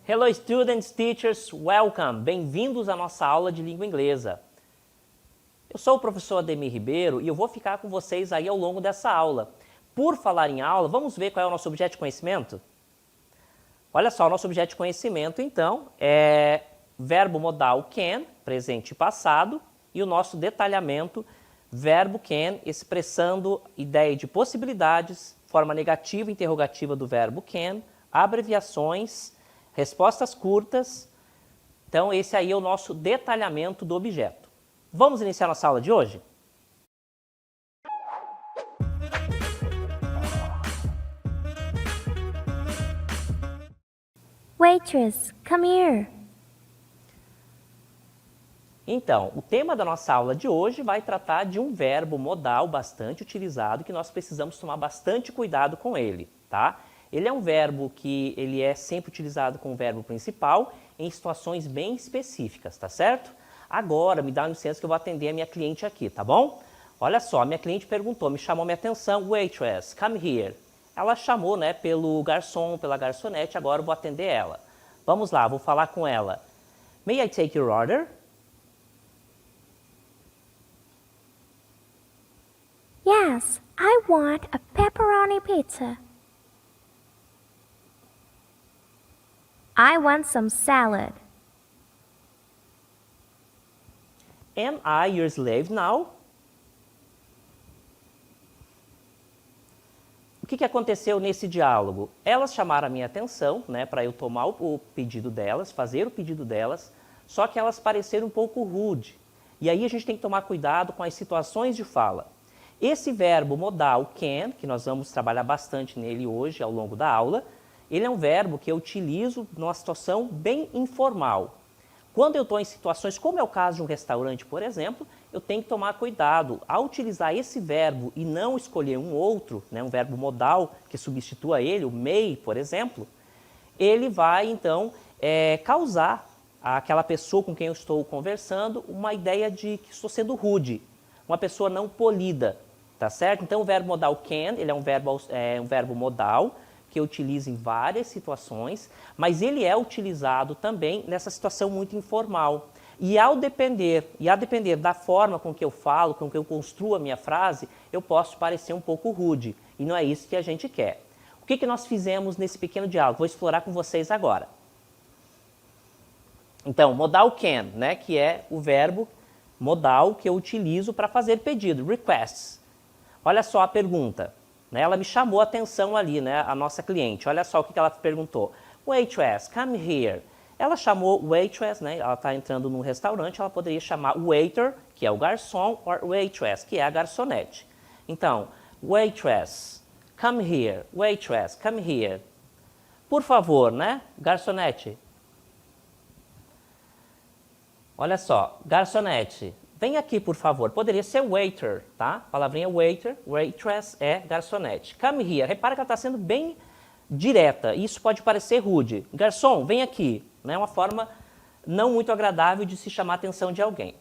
Hello students, teachers, welcome! Bem-vindos à nossa aula de língua inglesa. Eu sou o professor Ademir Ribeiro e eu vou ficar com vocês aí ao longo dessa aula. Por falar em aula, vamos ver qual é o nosso objeto de conhecimento? Olha só, o nosso objeto de conhecimento, então, é verbo modal can, presente e passado, e o nosso detalhamento, verbo can, expressando ideia de possibilidades, forma negativa e interrogativa do verbo can, abreviações, respostas curtas. Então, esse aí é o nosso detalhamento do objeto. Vamos iniciar nossa aula de hoje? Waitress, come here. Então, o tema da nossa aula de hoje vai tratar de um verbo modal bastante utilizado que nós precisamos tomar bastante cuidado com ele, tá? Ele é um verbo que ele é sempre utilizado como verbo principal em situações bem específicas, tá certo? Agora, me dá licença que eu vou atender a minha cliente aqui, tá bom? Olha só, a minha cliente perguntou, me chamou minha atenção, waitress, come here. Ela chamou, né, pelo garçom, pela garçonete, agora eu vou atender ela. Vamos lá, vou falar com ela. May I take your order? Yes, I want a pepperoni pizza. I want some salad. Am I your slave now? O que aconteceu nesse diálogo? Elas chamaram a minha atenção, né, para eu tomar o pedido delas, fazer o pedido delas, só que elas pareceram um pouco rude. E aí a gente tem que tomar cuidado com as situações de fala. Esse verbo modal can, que nós vamos trabalhar bastante nele hoje ao longo da aula, ele é um verbo que eu utilizo numa situação bem informal. Quando eu estou em situações, como é o caso de um restaurante, por exemplo, eu tenho que tomar cuidado ao utilizar esse verbo e não escolher um outro, né, um verbo modal que substitua ele, o may, por exemplo, ele vai, então, causar àquela pessoa com quem eu estou conversando uma ideia de que estou sendo rude, uma pessoa não polida, tá certo? Então, o verbo modal can, ele é um verbo modal, que eu utilizo em várias situações, mas ele é utilizado também nessa situação muito informal. E a depender da forma com que eu falo, com que eu construo a minha frase, eu posso parecer um pouco rude. E não é isso que a gente quer. O que nós fizemos nesse pequeno diálogo? Vou explorar com vocês agora. Então, modal can, né, que é o verbo modal que eu utilizo para fazer pedido, requests. Olha só a pergunta. Ela me chamou a atenção ali, né, a nossa cliente. Olha só o que ela perguntou. Waitress, come here. Ela chamou waitress, né, ela está entrando num restaurante, ela poderia chamar waiter, que é o garçom, ou waitress, que é a garçonete. Então, waitress, come here. Waitress, come here. Por favor, né, garçonete. Olha só, garçonete. Vem aqui, por favor. Poderia ser waiter, tá? Palavrinha waiter, waitress é garçonete. Come here. Repara que ela está sendo bem direta. Isso pode parecer rude. Garçom, vem aqui. É uma forma não muito agradável de se chamar a atenção de alguém.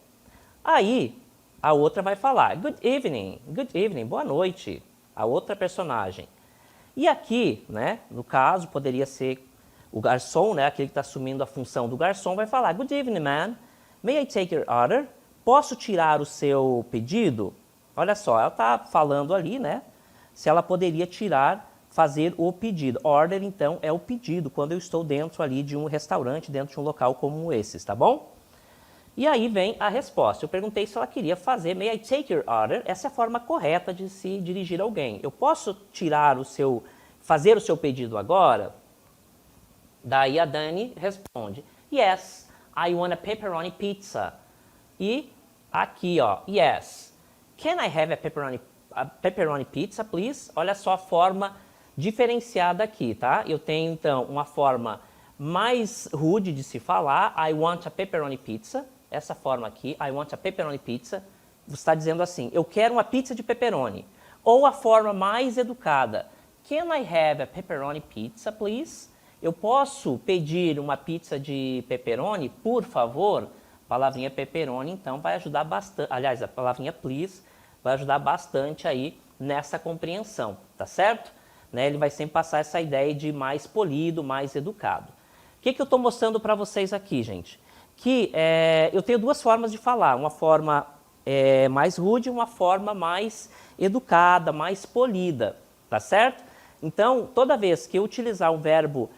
Aí, a outra vai falar, good evening, boa noite. A outra personagem. E aqui, né, no caso, poderia ser o garçom, né, aquele que está assumindo a função do garçom, vai falar, good evening, man. May I take your order? Posso tirar o seu pedido? Olha só, ela está falando ali, né? Se ela poderia fazer o pedido. Order, então, é o pedido, quando eu estou dentro ali de um restaurante, dentro de um local como esses, tá bom? E aí vem a resposta. Eu perguntei se ela queria fazer, may I take your order? Essa é a forma correta de se dirigir a alguém. Eu posso fazer o seu pedido agora? Daí a Dani responde, yes, I want a pepperoni pizza. E aqui, ó, yes. Can I have a pepperoni pizza, please? Olha só a forma diferenciada aqui, tá? Eu tenho, então, uma forma mais rude de se falar, I want a pepperoni pizza. Essa forma aqui, I want a pepperoni pizza. Você está dizendo assim, eu quero uma pizza de pepperoni. Ou a forma mais educada, can I have a pepperoni pizza, please? Eu posso pedir uma pizza de pepperoni, por favor? A palavrinha pepperoni, então, vai ajudar bastante. Aliás, a palavrinha please vai ajudar bastante aí nessa compreensão, tá certo? Ele vai sempre passar essa ideia de mais polido, mais educado. O que eu estou mostrando para vocês aqui, gente? Que eu tenho duas formas de falar, uma forma mais rude e uma forma mais educada, mais polida, tá certo? Então, toda vez que eu utilizar um verbo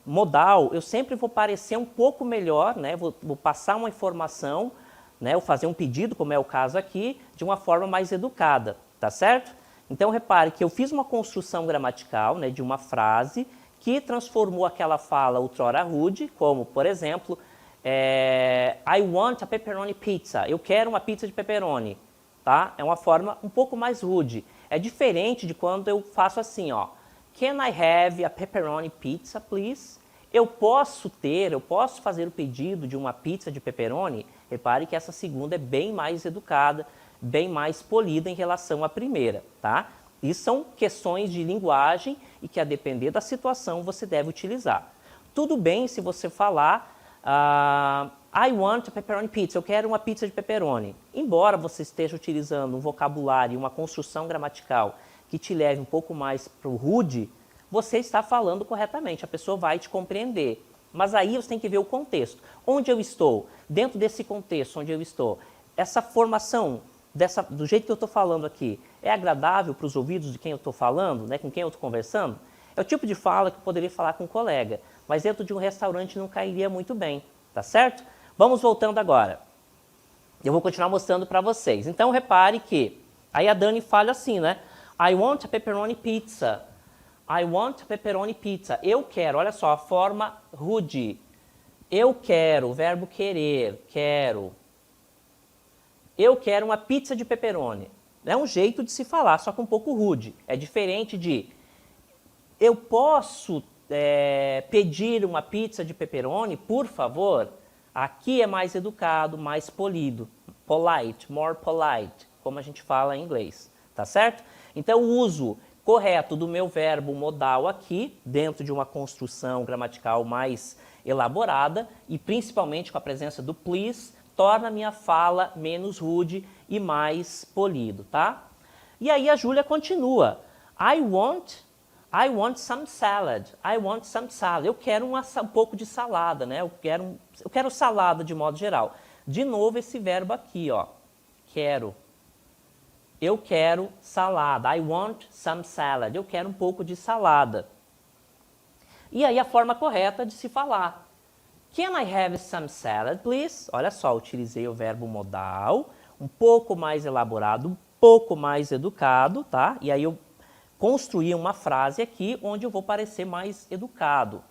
modal, eu sempre vou parecer um pouco melhor, né? Vou passar uma informação, né? Ou fazer um pedido, como é o caso aqui, de uma forma mais educada, tá certo? Então, repare que eu fiz uma construção gramatical, né, de uma frase que transformou aquela fala outrora rude, como, por exemplo, I want a pepperoni pizza. Eu quero uma pizza de pepperoni. Tá? É uma forma um pouco mais rude. É diferente de quando eu faço assim, ó. Can I have a pepperoni pizza, please? Eu posso fazer o pedido de uma pizza de pepperoni? Repare que essa segunda é bem mais educada, bem mais polida em relação à primeira, tá? Isso são questões de linguagem e que, a depender da situação, você deve utilizar. Tudo bem se você falar I want a pepperoni pizza, eu quero uma pizza de pepperoni. Embora você esteja utilizando um vocabulário, uma construção gramatical que te leve um pouco mais para o rude, você está falando corretamente, a pessoa vai te compreender. Mas aí você tem que ver o contexto. Onde eu estou? Dentro desse contexto onde eu estou, essa formação, do jeito que eu estou falando aqui, é agradável para os ouvidos de quem eu estou falando, né, com quem eu estou conversando? É o tipo de fala que eu poderia falar com um colega, mas dentro de um restaurante não cairia muito bem, tá certo? Vamos voltando agora. Eu vou continuar mostrando para vocês. Então, repare que aí a Dani fala assim, né? I want a pepperoni pizza. I want a pepperoni pizza. Eu quero, olha só, a forma rude. Eu quero, o verbo querer, quero. Eu quero uma pizza de pepperoni. É um jeito de se falar, só que um pouco rude. É diferente de eu posso pedir uma pizza de pepperoni, por favor? Aqui é mais educado, mais polido. Polite, more polite, como a gente fala em inglês. Tá certo? Então, o uso correto do meu verbo modal aqui, dentro de uma construção gramatical mais elaborada, e principalmente com a presença do please, torna a minha fala menos rude e mais polido, tá? E aí a Júlia continua. I want some salad. I want some salad. Eu quero um pouco de salada, né? Eu quero salada de modo geral. De novo esse verbo aqui, ó. Quero. Eu quero salada. I want some salad. Eu quero um pouco de salada. E aí a forma correta de se falar. Can I have some salad, please? Olha só, utilizei o verbo modal, um pouco mais elaborado, um pouco mais educado, tá? E aí eu construí uma frase aqui onde eu vou parecer mais educado.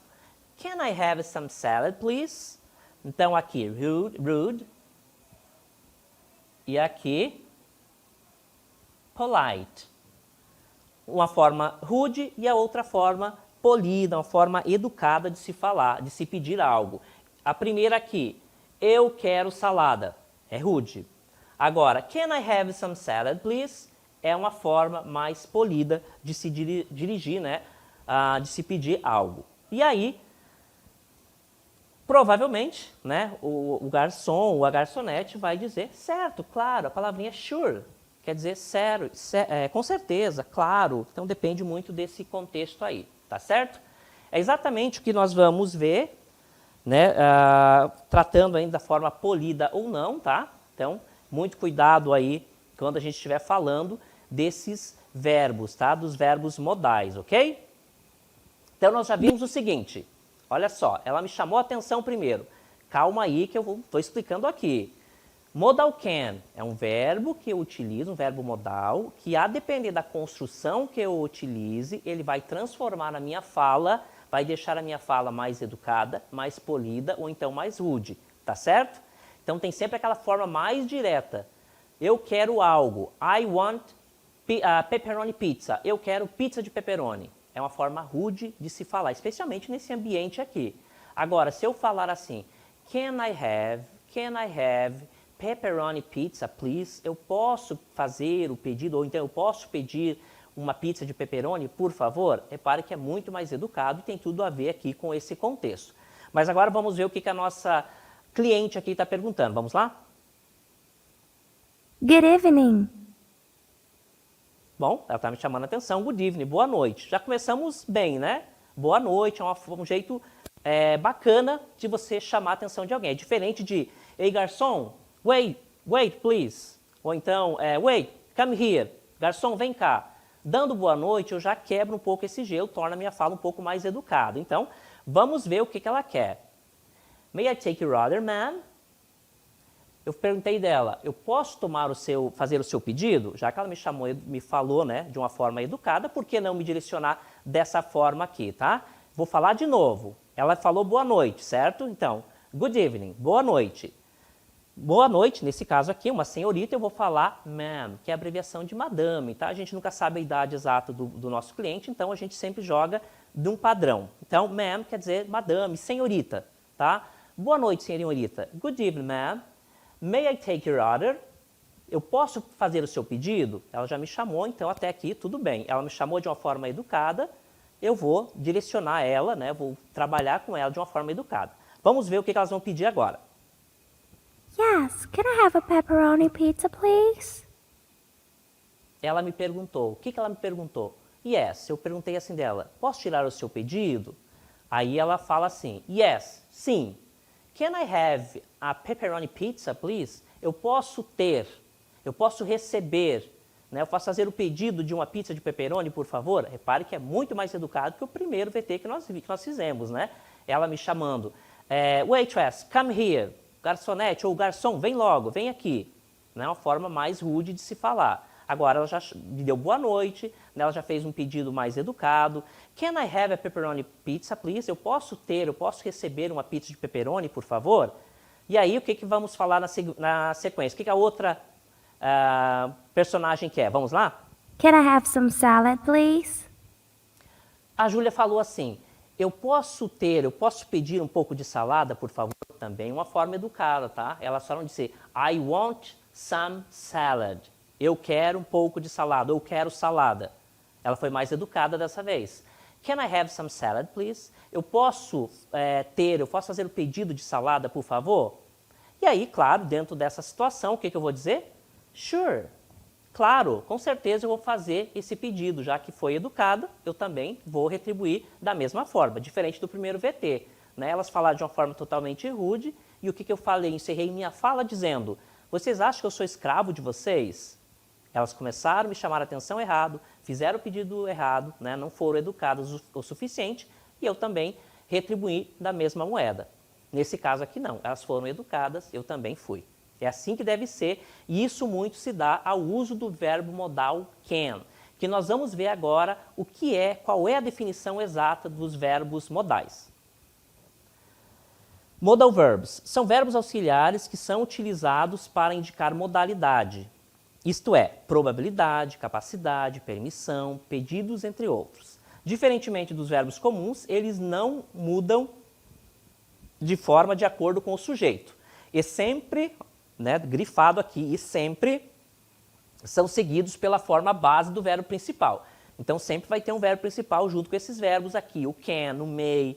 Can I have some salad, please? Então aqui, rude. E aqui, polite. Uma forma rude e a outra forma polida, uma forma educada de se falar, de se pedir algo. A primeira aqui, eu quero salada, é rude. Agora, can I have some salad, please? É uma forma mais polida de se dirigir, né? De se pedir algo. E aí, provavelmente, né, o garçom ou a garçonete vai dizer, certo, claro, a palavrinha sure, quer dizer sério, com certeza, claro. Então depende muito desse contexto aí, tá certo? É exatamente o que nós vamos ver, né, tratando ainda da forma polida ou não, tá? Então, muito cuidado aí quando a gente estiver falando desses verbos, tá? Dos verbos modais, ok? Então, nós já vimos o seguinte, olha só, ela me chamou a atenção primeiro. Calma aí que eu estou explicando aqui. Modal can é um verbo que eu utilizo, um verbo modal, que a depender da construção que eu utilize, ele vai transformar a minha fala, vai deixar a minha fala mais educada, mais polida ou então mais rude, tá certo? Então tem sempre aquela forma mais direta. Eu quero algo. I want pepperoni pizza. Eu quero pizza de pepperoni. É uma forma rude de se falar, especialmente nesse ambiente aqui. Agora, se eu falar assim, can I have pepperoni pizza, please? Eu posso fazer o pedido, ou então eu posso pedir uma pizza de pepperoni, por favor? Repare que é muito mais educado e tem tudo a ver aqui com esse contexto. Mas agora vamos ver o que a nossa cliente aqui está perguntando. Vamos lá? Good evening. Bom, ela está me chamando a atenção. Good evening, boa noite. Já começamos bem, né? Boa noite, é um jeito bacana de você chamar a atenção de alguém. É diferente de, ei garçom, wait please. Ou então, wait, come here. Garçom, vem cá. Dando boa noite, eu já quebro um pouco esse gelo, torna a minha fala um pouco mais educada. Então, vamos ver o que ela quer. May I take your order, ma'am? Eu perguntei dela, eu posso fazer o seu pedido? Já que ela me falou, né, de uma forma educada, por que não me direcionar dessa forma aqui, tá? Vou falar de novo. Ela falou boa noite, certo? Então, good evening, boa noite. Boa noite, nesse caso aqui, uma senhorita, eu vou falar ma'am, que é a abreviação de madame, tá? A gente nunca sabe a idade exata do nosso cliente, então a gente sempre joga de um padrão. Então, ma'am quer dizer madame, senhorita, tá? Boa noite, senhorita. Good evening, ma'am. May I take your order? Eu posso fazer o seu pedido? Ela já me chamou, então até aqui tudo bem. Ela me chamou de uma forma educada, eu vou direcionar ela, né? Vou trabalhar com ela de uma forma educada. Vamos ver o que elas vão pedir agora. Yes, can I have a pepperoni pizza, please? Ela me perguntou. O que ela me perguntou? Yes, eu perguntei assim dela. Posso tirar o seu pedido? Aí ela fala assim, yes, sim. Can I have a pepperoni pizza, please? Eu posso receber, né? Eu posso fazer o pedido de uma pizza de pepperoni, por favor? Repare que é muito mais educado que o primeiro VT que nós fizemos, né? Ela me chamando, waitress, come here. Garçonete ou garçom, vem logo, vem aqui. Né? Uma forma mais rude de se falar. Agora ela já me deu boa noite, né? Ela já fez um pedido mais educado. Can I have a pepperoni pizza, please? Eu posso receber uma pizza de pepperoni, por favor? E aí, o que vamos falar na sequência? O que a outra personagem quer? Vamos lá? Can I have some salad, please? A Júlia falou assim, eu posso pedir um pouco de salada, por favor? Também uma forma educada, tá? Ela só não disse, I want some salad. Eu quero um pouco de salada, ou eu quero salada. Ela foi mais educada dessa vez. Can I have some salad, please? Eu posso fazer o pedido de salada, por favor? E aí, claro, dentro dessa situação, o que eu vou dizer? Sure. Claro, com certeza eu vou fazer esse pedido, já que foi educada, eu também vou retribuir da mesma forma, diferente do primeiro VT. Né? Elas falaram de uma forma totalmente rude, e o que eu falei? Encerrei minha fala dizendo, vocês acham que eu sou escravo de vocês? Elas começaram a me chamar a atenção errado, fizeram o pedido errado, né? Não foram educadas o suficiente, e eu também retribuí da mesma moeda. Nesse caso aqui não, elas foram educadas, eu também fui. É assim que deve ser, e isso muito se dá ao uso do verbo modal can, que nós vamos ver agora qual é a definição exata dos verbos modais. Modal verbs são verbos auxiliares que são utilizados para indicar modalidade, isto é, probabilidade, capacidade, permissão, pedidos, entre outros. Diferentemente dos verbos comuns, eles não mudam de forma de acordo com o sujeito. E sempre, né, grifado aqui, e sempre são seguidos pela forma base do verbo principal. Então, sempre vai ter um verbo principal junto com esses verbos aqui, o can, o may,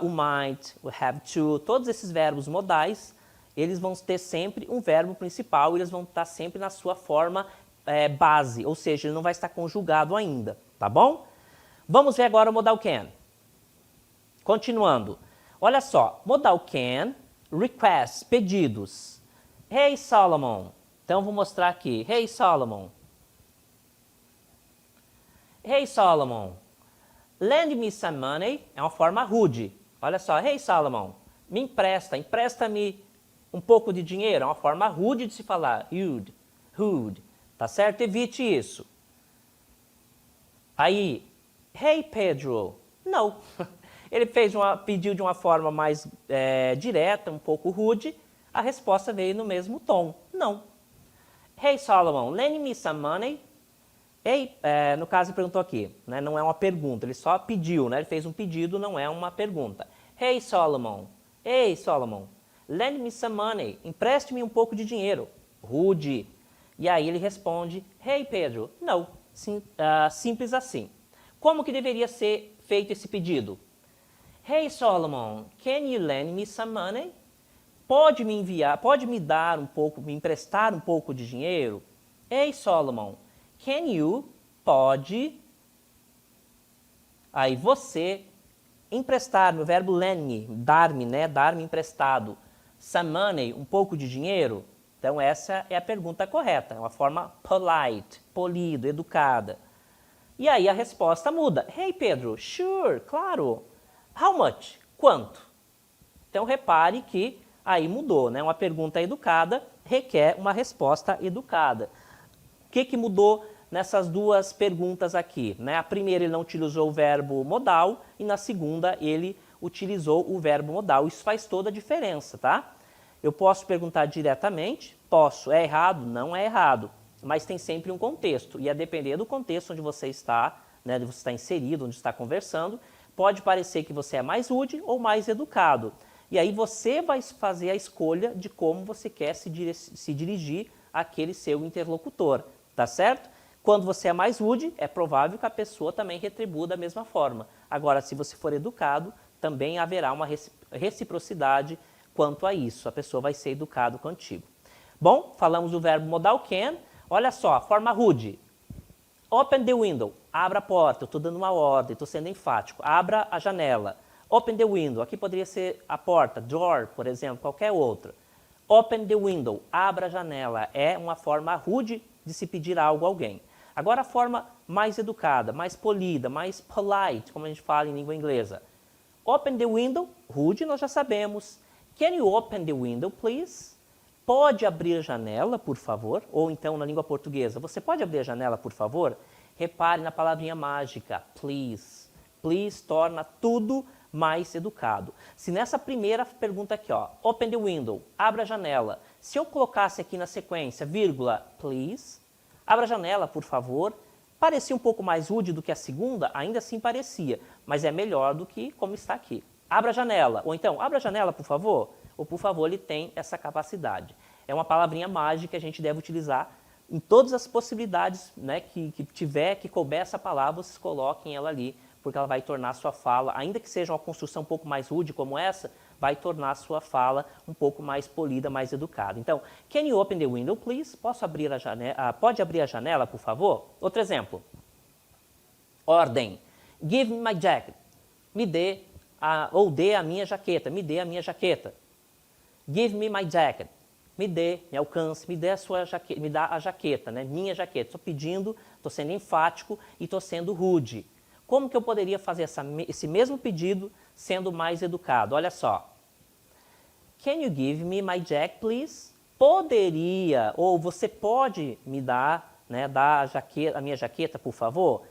o might, o have to, todos esses verbos modais, eles vão ter sempre um verbo principal, eles vão estar sempre na sua forma base, ou seja, ele não vai estar conjugado ainda, tá bom? Vamos ver agora o modal can. Continuando, olha só, modal can, requests, pedidos. Hey Solomon, então vou mostrar aqui, Hey Solomon. Hey Solomon, lend me some money, é uma forma rude. Olha só, Hey Solomon, me empresta-me um pouco de dinheiro, é uma forma rude de se falar, rude, tá certo? Evite isso. Aí, Hey Pedro, não. Ele pediu de uma forma mais direta, um pouco rude, a resposta veio no mesmo tom, não. Hey Solomon, lend me some money. Hey, no caso ele perguntou aqui, né, não é uma pergunta, ele só pediu, né, ele fez um pedido, não é uma pergunta. Hey Solomon, lend me some money, empreste-me um pouco de dinheiro. Rude. E aí ele responde, Hey Pedro, não, simples assim. Como que deveria ser feito esse pedido? Hey Solomon, can you lend me some money? Pode me dar um pouco, me emprestar um pouco de dinheiro? Hey Solomon, can you, pode, aí você, Emprestar-me, o verbo lend, dar-me, né? Dar-me emprestado. Some money, um pouco de dinheiro. Então, essa é a pergunta correta. É uma forma polite, polido, educada. E aí a resposta muda. Hey, Pedro, sure, claro. How much? Quanto? Então, repare que aí mudou, né? Uma pergunta educada requer uma resposta educada. O que mudou nessas duas perguntas aqui, né? A primeira ele não utilizou o verbo modal e na segunda ele utilizou o verbo modal. Isso faz toda a diferença, tá? Eu posso perguntar diretamente, posso, é errado? Não é errado, mas tem sempre um contexto e a depender do contexto onde você está, né, onde você está inserido, onde está conversando, pode parecer que você é mais rude ou mais educado. E aí você vai fazer a escolha de como você quer se dirigir àquele seu interlocutor, tá certo? Quando você é mais rude, é provável que a pessoa também retribua da mesma forma. Agora, se você for educado, também haverá uma reciprocidade quanto a isso. A pessoa vai ser educada contigo. Bom, falamos do verbo modal can. Olha só, a forma rude. Open the window. Abra a porta. Eu estou dando uma ordem, estou sendo enfático. Abra a janela. Open the window. Aqui poderia ser a porta, door, por exemplo, qualquer outra. Open the window. Abra a janela. É uma forma rude de se pedir algo a alguém. Agora a forma mais educada, mais polida, mais polite, como a gente fala em língua inglesa. Open the window, rude, nós já sabemos. Can you open the window, please? Pode abrir a janela, por favor? Ou então, na língua portuguesa, você pode abrir a janela, por favor? Repare na palavrinha mágica, please. Please torna tudo mais educado. Se nessa primeira pergunta aqui, ó, open the window, abra a janela. Se eu colocasse aqui na sequência, vírgula, please, abra a janela, por favor. Parecia um pouco mais rude do que a segunda, ainda assim parecia, mas é melhor do que como está aqui. Abra a janela, ou então, abra a janela, por favor. Ou, por favor, ele tem essa capacidade. É uma palavrinha mágica que a gente deve utilizar em todas as possibilidades, né, que couber essa palavra, vocês coloquem ela ali, porque ela vai tornar a sua fala, ainda que seja uma construção um pouco mais rude como essa, vai tornar a sua fala um pouco mais polida, mais educada. Então, can you open the window, please? Posso abrir a janela? Pode abrir a janela, por favor? Outro exemplo. Ordem. Give me my jacket. Me dê, ou dê a minha jaqueta. Me dê a minha jaqueta. Give me my jacket. Me dê, me alcance, me dê a sua jaqueta, me dá a jaqueta, né? Minha jaqueta. Estou pedindo, estou sendo enfático e estou sendo rude. Como que eu poderia fazer esse mesmo pedido sendo mais educado? Olha só. Can you give me my jacket, please? Poderia, ou você pode me dar, né, dar a minha jaqueta, por favor?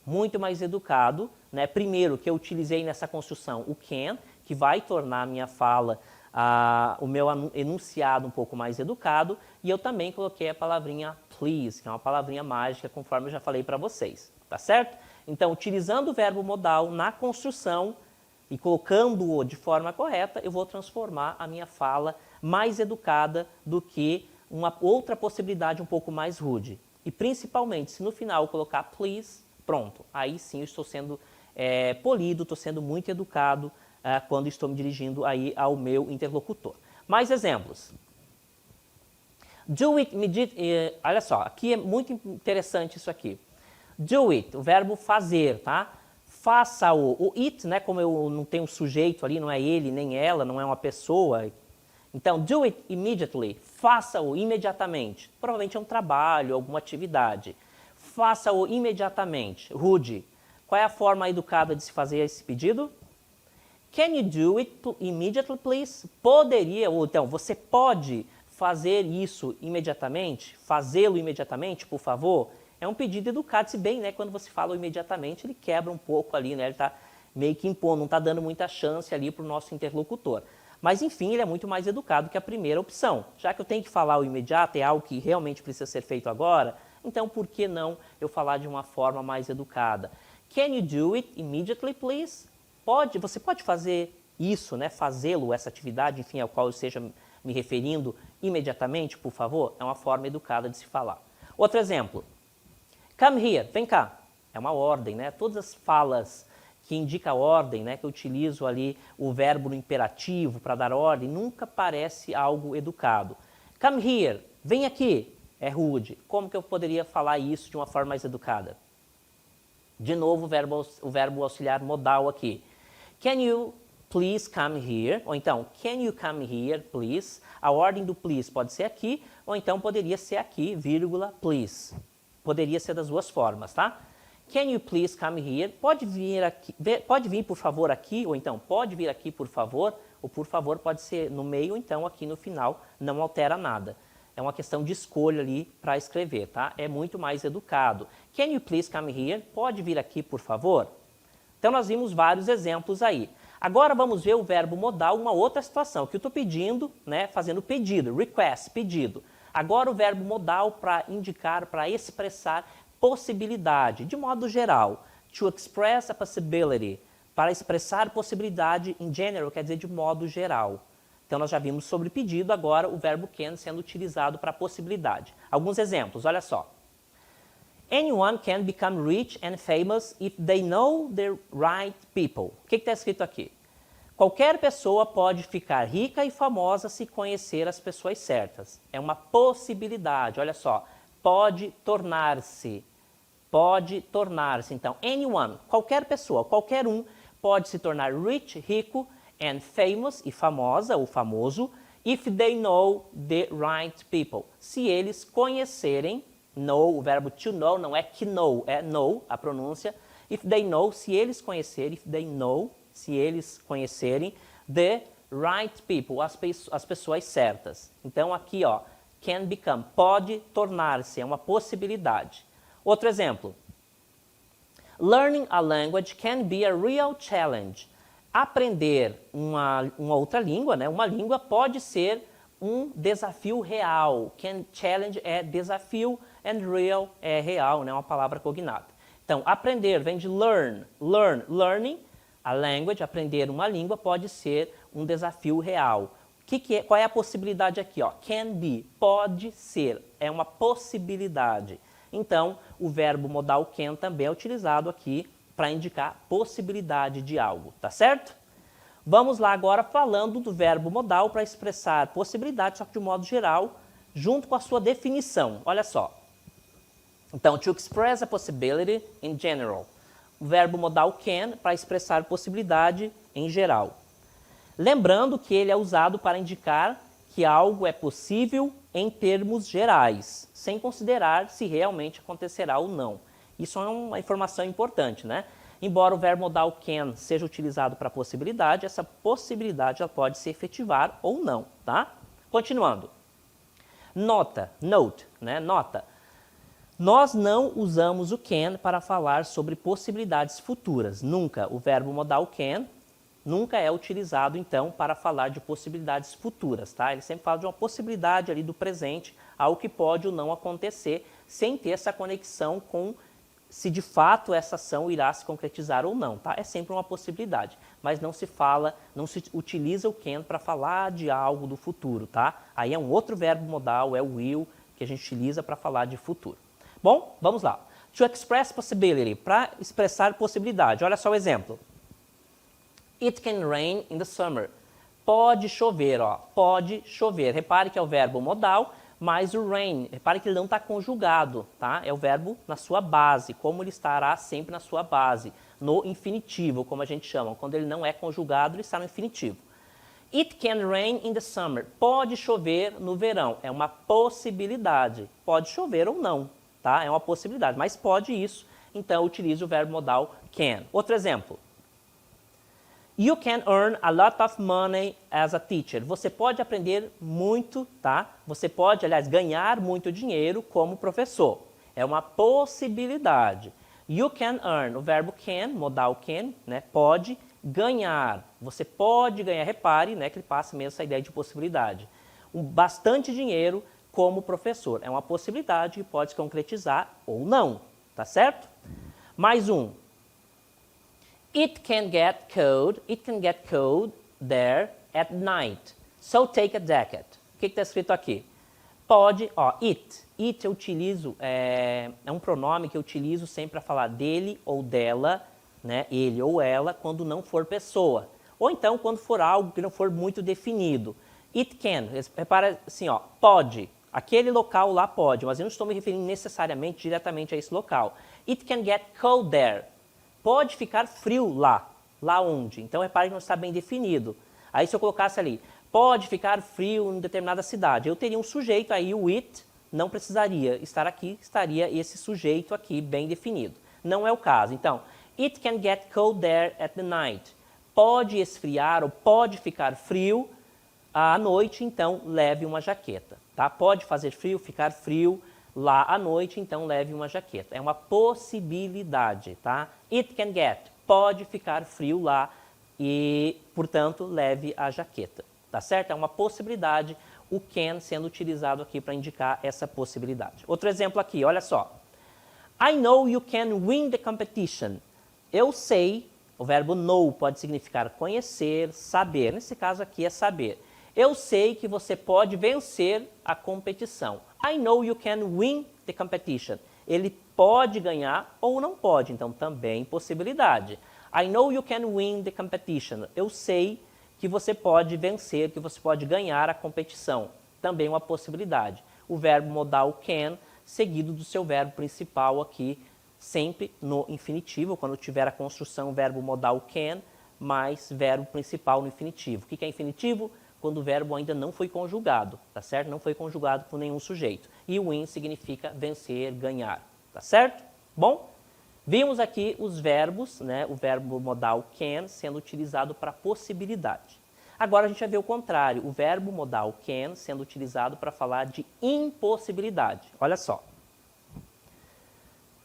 Muito mais educado, né? Primeiro que eu utilizei nessa construção o can, que vai tornar a minha fala, o meu enunciado um pouco mais educado, e eu também coloquei a palavrinha please, que é uma palavrinha mágica, conforme eu já falei para vocês, tá certo? Então, utilizando o verbo modal na construção e colocando-o de forma correta, eu vou transformar a minha fala mais educada do que uma outra possibilidade um pouco mais rude. E principalmente, se no final eu colocar please, pronto, aí sim eu estou sendo polido, estou sendo muito educado quando estou me dirigindo aí ao meu interlocutor. Mais exemplos. Do it immediately. Olha só, aqui é muito interessante isso aqui. Do it, o verbo fazer, tá? Faça-o. O it, né, como eu não tenho um sujeito ali, não é ele nem ela, não é uma pessoa. Então, do it immediately. Faça-o imediatamente. Provavelmente é um trabalho, alguma atividade. Faça-o imediatamente. Rude. Qual é a forma educada de se fazer esse pedido? Can you do it immediately, please? Poderia, ou então, você pode fazer isso imediatamente? Fazê-lo imediatamente, por favor? É um pedido educado, se bem, né, quando você fala imediatamente, ele quebra um pouco ali, né, ele está meio que impondo, não está dando muita chance ali para o nosso interlocutor. Mas, enfim, ele é muito mais educado que a primeira opção. Já que eu tenho que falar o imediato, é algo que realmente precisa ser feito agora, então por que não eu falar de uma forma mais educada? Can you do it immediately, please? Você pode fazer isso, né, fazê-lo, essa atividade, enfim, ao qual eu esteja me referindo imediatamente, por favor? É uma forma educada de se falar. Outro exemplo. Come here, vem cá. É uma ordem, né? Todas as falas que indicam ordem, né, que eu utilizo ali o verbo no imperativo para dar ordem, nunca parece algo educado. Come here, vem aqui. É rude. Como que eu poderia falar isso de uma forma mais educada? De novo, o verbo auxiliar modal aqui. Can you please come here? Ou então, can you come here, please? A ordem do please pode ser aqui, ou então poderia ser aqui, vírgula, please. Poderia ser das duas formas, tá? Can you please come here? Pode vir aqui, pode vir por favor aqui, ou então pode vir aqui por favor. O por favor pode ser no meio, ou então aqui no final, não altera nada. É uma questão de escolha ali para escrever, tá? É muito mais educado. Can you please come here? Pode vir aqui por favor? Então nós vimos vários exemplos aí. Agora vamos ver o verbo modal, uma outra situação, que eu estou pedindo, né, fazendo pedido, request, pedido. Agora o verbo modal para indicar, para expressar possibilidade, de modo geral. To express a possibility, para expressar possibilidade in general, quer dizer de modo geral. Então nós já vimos sobre pedido, agora o verbo can sendo utilizado para possibilidade. Alguns exemplos, olha só. Anyone can become rich and famous if they know the right people. O que está escrito aqui? Qualquer pessoa pode ficar rica e famosa se conhecer as pessoas certas. É uma possibilidade, olha só. Pode tornar-se. Pode tornar-se. Então, anyone, qualquer pessoa, qualquer um, pode se tornar rich, rico, and famous, e famosa, ou famoso, if they know the right people. Se eles conhecerem, know, o verbo to know não é que know, é know, a pronúncia. If they know, se eles conhecerem, if they know, se eles conhecerem, the right people, as pessoas certas. Então aqui, ó, can become, pode tornar-se, é uma possibilidade. Outro exemplo. Learning a language can be a real challenge. Aprender uma outra língua, né, uma língua pode ser um desafio real. Can challenge é desafio and real é real, né, uma palavra cognata. Então, aprender vem de learn, learning, a language, aprender uma língua pode ser um desafio real. Qual é a possibilidade aqui? Ó? Can be, pode ser, é uma possibilidade. Então, o verbo modal can também é utilizado aqui para indicar possibilidade de algo, tá certo? Vamos lá agora falando do verbo modal para expressar possibilidade, só que de modo geral, junto com a sua definição. Olha só. Então, to express a possibility in general. O verbo modal can para expressar possibilidade em geral. Lembrando que ele é usado para indicar que algo é possível em termos gerais, sem considerar se realmente acontecerá ou não. Isso é uma informação importante, né? Embora o verbo modal can seja utilizado para possibilidade, essa possibilidade ela pode se efetivar ou não, tá? Continuando. Nota, note, né? Nota. Nós não usamos o can para falar sobre possibilidades futuras. Nunca. O verbo modal can nunca é utilizado, então, para falar de possibilidades futuras, tá? Ele sempre fala de uma possibilidade ali do presente, algo que pode ou não acontecer, sem ter essa conexão com se de fato essa ação irá se concretizar ou não, tá? É sempre uma possibilidade, mas não se fala, não se utiliza o can para falar de algo do futuro, tá? Aí é um outro verbo modal, é o will, que a gente utiliza para falar de futuro. Bom, vamos lá. To express possibility, para expressar possibilidade. Olha só o exemplo. It can rain in the summer. Pode chover, ó. Pode chover. Repare que é o verbo modal, mas o rain, repare que ele não está conjugado, tá? É o verbo na sua base, como ele estará sempre na sua base, no infinitivo, como a gente chama. Quando ele não é conjugado, ele está no infinitivo. It can rain in the summer. Pode chover no verão. É uma possibilidade. Pode chover ou não, tá? É uma possibilidade, mas pode isso. Então, utilize o verbo modal can. Outro exemplo. You can earn a lot of money as a teacher. Você pode aprender muito, tá? Você pode, aliás, ganhar muito dinheiro como professor. É uma possibilidade. You can earn, o verbo can, modal can, né? Pode ganhar. Você pode ganhar, repare, né, que ele passa mesmo essa ideia de possibilidade. Bastante dinheiro como professor. É uma possibilidade que pode se concretizar ou não, tá certo? Mais um. It can get cold there at night. So take a jacket. O que está escrito aqui? Pode, ó, it eu utilizo, é um pronome que eu utilizo sempre para falar dele ou dela, né, ele ou ela, quando não for pessoa. Ou então quando for algo que não for muito definido. It can, repara assim, ó, pode. Aquele local lá pode, mas eu não estou me referindo necessariamente diretamente a esse local. It can get cold there. Pode ficar frio lá, Lá onde? Então, repare que não está bem definido. Aí, se eu colocasse ali, pode ficar frio em determinada cidade, eu teria um sujeito aí, o it, não precisaria estar aqui, estaria esse sujeito aqui bem definido. Não é o caso. Então, it can get cold there at the night. Pode esfriar ou pode ficar frio à noite, então leve uma jaqueta. Tá? Pode fazer frio, ficar frio lá à noite, então leve uma jaqueta. É uma possibilidade. Tá? It can get. Pode ficar frio lá e, portanto, leve a jaqueta. Tá certo? É uma possibilidade, o can sendo utilizado aqui para indicar essa possibilidade. Outro exemplo aqui, olha só. I know you can win the competition. Eu sei, o verbo know pode significar conhecer, saber. Nesse caso aqui é saber. Eu sei que você pode vencer a competição. I know you can win the competition. Ele pode ganhar ou não pode, então também possibilidade. I know you can win the competition. Eu sei que você pode vencer, que você pode ganhar a competição. Também uma possibilidade. O verbo modal can, seguido do seu verbo principal aqui, sempre no infinitivo, quando tiver a construção verbo modal can, mais verbo principal no infinitivo. O que é infinitivo? Quando o verbo ainda não foi conjugado, tá certo? Não foi conjugado por nenhum sujeito. E win significa vencer, ganhar, tá certo? Bom, vimos aqui os verbos, né? O verbo modal can sendo utilizado para possibilidade. Agora a gente vai ver o contrário, o verbo modal can sendo utilizado para falar de impossibilidade. Olha só.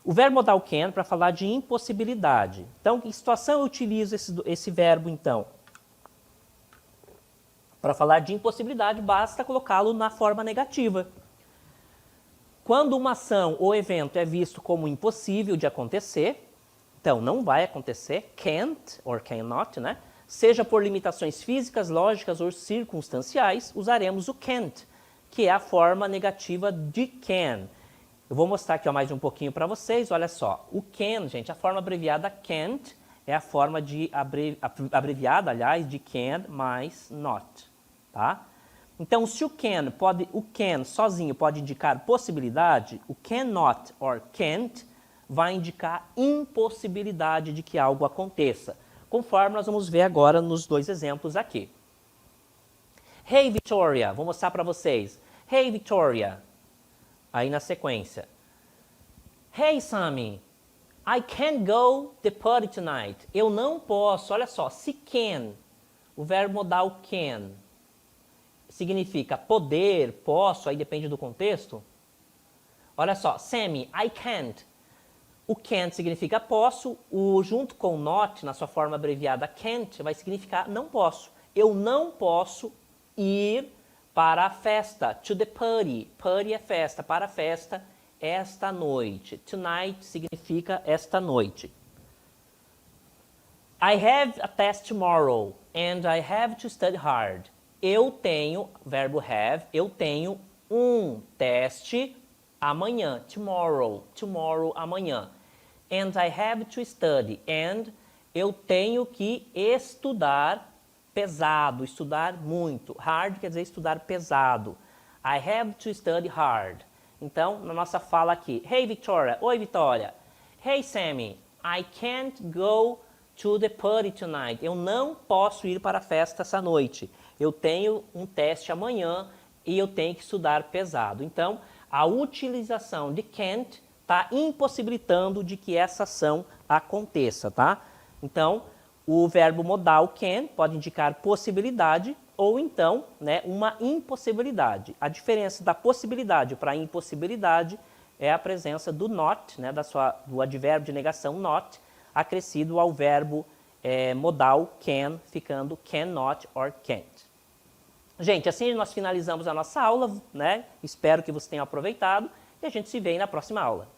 O verbo modal can para falar de impossibilidade. Então, em que situação eu utilizo esse verbo, então? Para falar de impossibilidade, basta colocá-lo na forma negativa. Quando uma ação ou evento é visto como impossível de acontecer, então não vai acontecer, can't or cannot, né? Seja por limitações físicas, lógicas ou circunstanciais, usaremos o can't, que é a forma negativa de can. Eu vou mostrar aqui mais um pouquinho para vocês, olha só. O can, gente, a forma abreviada can't é a forma abreviada, aliás, de can mais not, tá? Então, se o can sozinho pode indicar possibilidade, o cannot or can't vai indicar impossibilidade de que algo aconteça, conforme nós vamos ver agora nos dois exemplos aqui. Hey, Victoria, vou mostrar para vocês. Hey, Victoria. Aí na sequência. Hey, Sammy, I can't go the party tonight. Eu não posso, olha só, se can, o verbo modal can, significa poder, posso, aí depende do contexto. Olha só, Sammy, I can't. O can't significa posso, junto com not, na sua forma abreviada can't, vai significar não posso. Eu não posso ir para a festa, to the party. Party é festa, para a festa, esta noite. Tonight significa esta noite. I have a test tomorrow and I have to study hard. Eu tenho, verbo have, eu tenho um teste amanhã, tomorrow, amanhã. And I have to study, and eu tenho que estudar pesado, estudar muito. Hard quer dizer estudar pesado. I have to study hard. Então, na nossa fala aqui, Hey Victoria, oi Vitória. Hey Sammy, I can't go to the party tonight. Eu não posso ir para a festa essa noite. Eu tenho um teste amanhã e eu tenho que estudar pesado. Então, a utilização de can't está impossibilitando de que essa ação aconteça, tá? Então, o verbo modal can pode indicar possibilidade ou então, né, uma impossibilidade. A diferença da possibilidade para a impossibilidade é a presença do not, né, do advérbio de negação not, acrescido ao verbo modal can, ficando cannot or can't. Gente, assim nós finalizamos a nossa aula, né? Espero que vocês tenham aproveitado e a gente se vê aí na próxima aula.